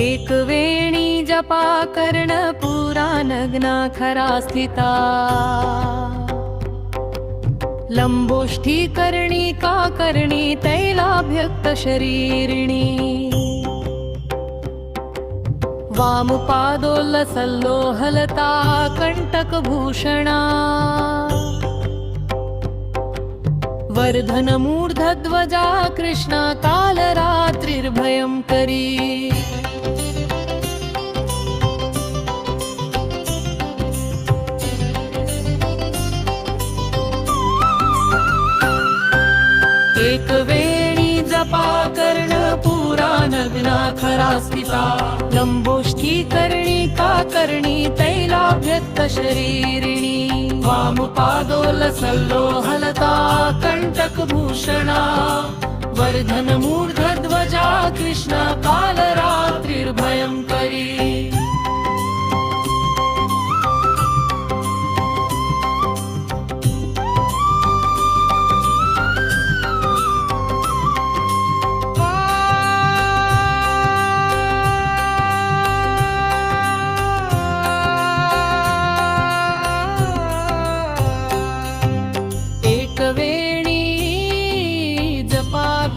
एक वेणी जपा कर्ण पुरा नग्ना खरा स्थिता लंबोष्ठी करणी का करणी तैलाभ्यक्त शरीरिणी वामपादोल्लसल्लोहलता कंटकभूषणा वर्धन मूर्धध्वजा कृष्णा कालरात्रिर्भयंकरी एक वेणी जपा कर्ण पुरा नग्ना खरा स्थिता लंबोष्ठी करणी का करणी तैलाभ्यक्त शरीरिणी वामपादोल्लसल्लोहलता कंटकभूषणा वर्धन मूर्धध्वजा कृष्णा कालरात्रिर्भयंकरी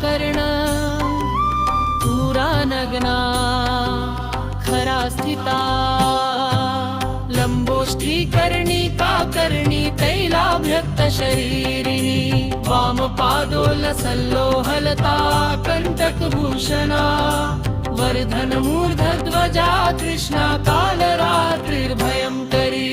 कर्ण पुरा नग्ना खरा स्थिता लंबोष्ठी करणी का करणी तैलाभ्यक्त शरीरिणी वामपादोल्लसल्लोहलता कंटकभूषणा वर्धन मूर्धध्वजा कृष्णा कालरात्रिर्भयंकरी